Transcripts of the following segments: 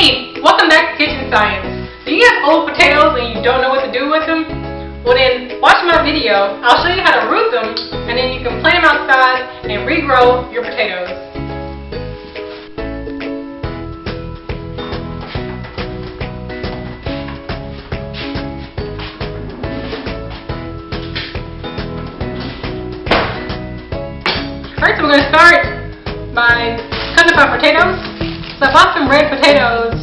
Hey, welcome back to Kitchen Science. Do you have old potatoes and you don't know what to do with them? Well then, watch my video. I'll show you how to root them and then you can plant them outside and regrow your potatoes. Alright, so we're going to start by cutting up our potatoes. So I bought some red potatoes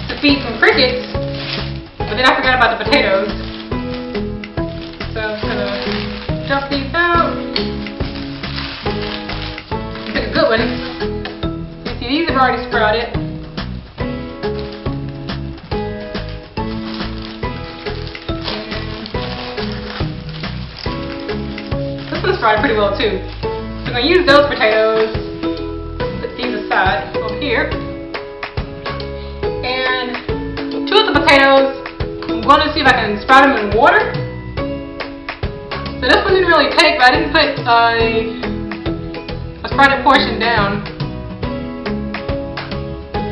to feed some crickets, but then I forgot about the potatoes. So I'm just going to dump these out. Pick a good one. You see, these have already sprouted. This one sprouted pretty well too. So I'm going to use those potatoes, put these aside over here. And two of the potatoes, I'm going to see if I can sprout them in water. So this one didn't really take, but I didn't put a sprouted portion down.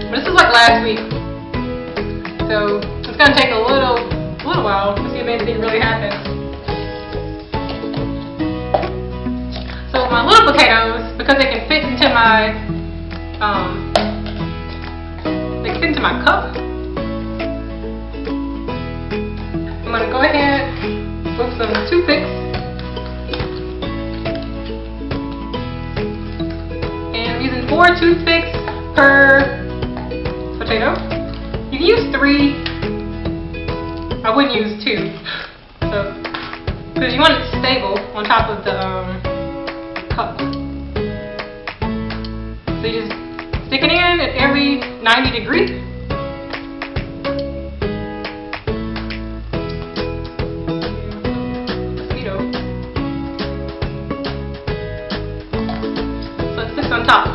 But this is like last week. So it's going to take a little while to see if anything really happens. So my little potatoes, because they can fit into my cup, I'm going to go ahead with some toothpicks and I'm using 4 toothpicks per potato. You can use 3. I wouldn't use 2, so because you want it stable on top of the cup. So you just stick it in at every 90 degrees. So it sits on top.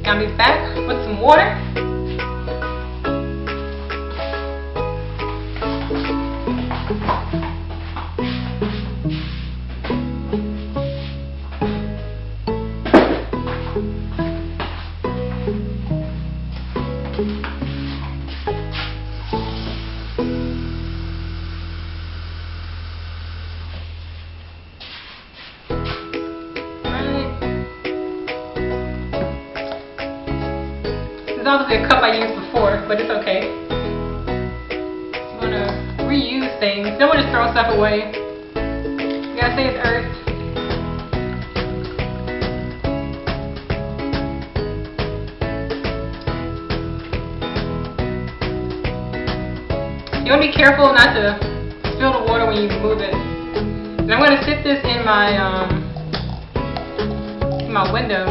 I'll be back with some water. It's obviously a cup I used before, but it's okay. You want to reuse things. Don't want to just throw stuff away. You gotta save the earth. You want to be careful not to spill the water when you move it. And I'm going to sit this in my window.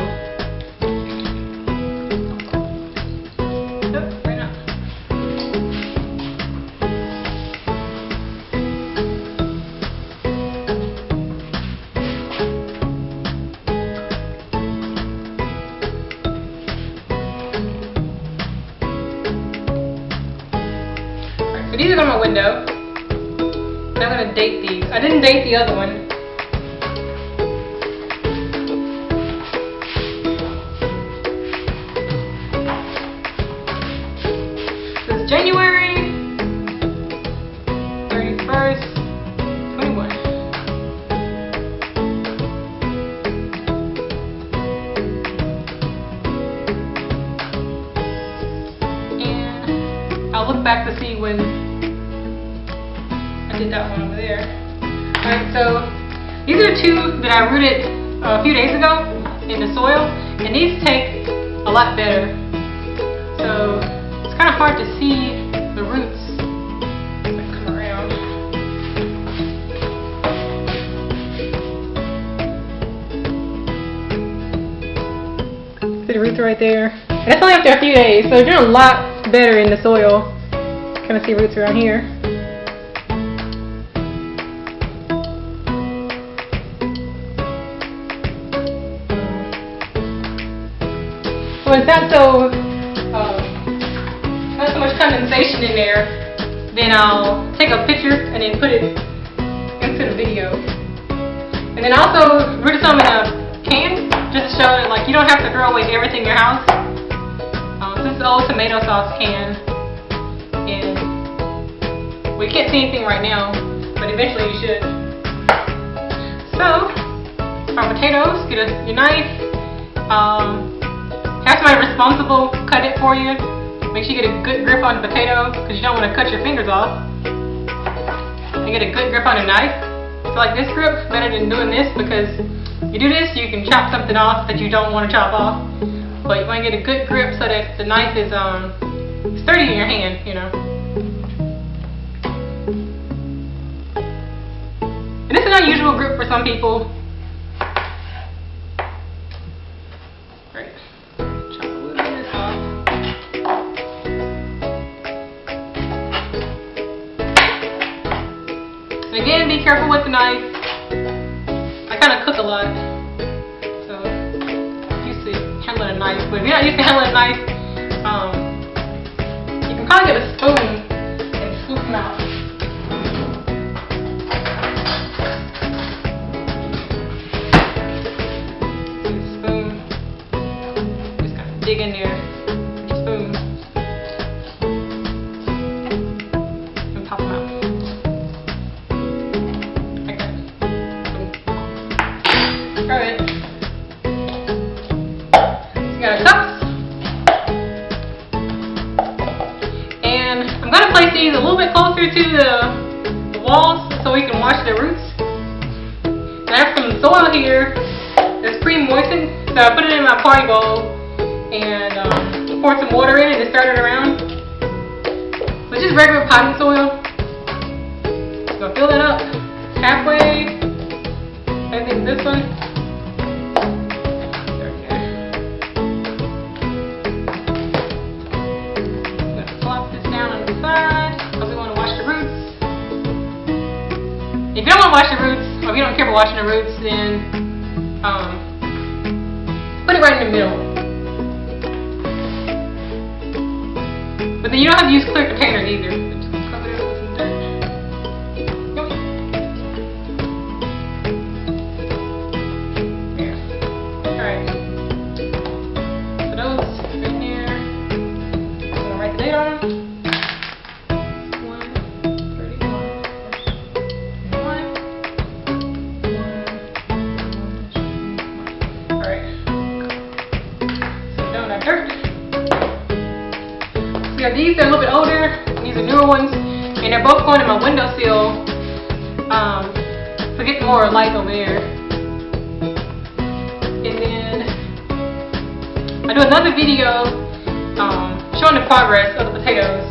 These are on my window, and I'm going to date these. I didn't date the other one. This is January 31st, 21. And I'll look back to see when I did that one over there. Alright, so these are 2 that I rooted a few days ago in the soil, and these take a lot better. So it's kind of hard to see the roots as I come around. See the roots right there? And that's only after a few days, so they're doing a lot better in the soil. Kind of see roots around here. when it's not so much condensation in there, then I'll take a picture and then put it into the video. And then also root some in a can, just to show that like you don't have to throw away everything in your house. This is an old tomato sauce can, and we can't see anything right now, but eventually you should. So, our potatoes, get your knife. Have somebody responsible cut it for you. Make sure you get a good grip on the potato, because you don't want to cut your fingers off. And get a good grip on the knife. So like this grip, better than doing this, because you do this, you can chop something off that you don't want to chop off. But you want to get a good grip so that the knife is sturdy in your hand, you know. And this is an unusual grip for some people. Right. Chop a little bit of this off. And again, be careful with the knife. I kind of cook a lot, so I'm used to handling a knife. But if you're not used to handling a knife, you can probably get a spoon and scoop them out. Dig in there with your spoon and pop them out. Like that. Alright. So you got our cups. And I'm going to place these a little bit closer to the walls so we can wash their roots. And I have some soil here that's pre-moistened, so I put it in my party bowl and pour some water in it and stir it around. So just regular potting soil. So fill that up halfway. I think this one. I'm gonna plop this down on the side because we want to wash the roots. If you don't want to wash the roots, or if you don't care about washing the roots, then put it right in the middle. But then you don't have to use clear containers either. Just cover it with some dirt. There. Alright. So those right there. I'm going to write the date on them. 1/31/1. Alright. So down that dirt. Yeah, these are a little bit older, these are newer ones, and they're both going in my windowsill to get more light over there. And then I do another video showing the progress of the potatoes.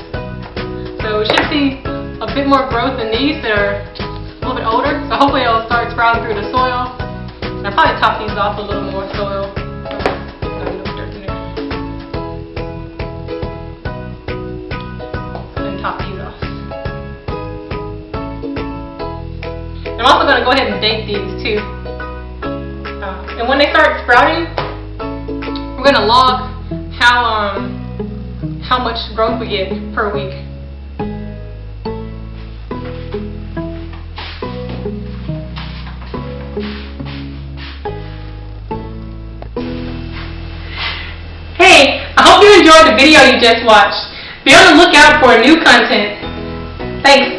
So we should see a bit more growth in these that are a little bit older. So hopefully it'll start sprouting through the soil. And I'll probably top these off a little more soil. Top these off. I'm also going to go ahead and date these too. And when they start sprouting, we're going to log how much growth we get per week. Hey, I hope you enjoyed the video you just watched. Be on the lookout for new content. Thanks.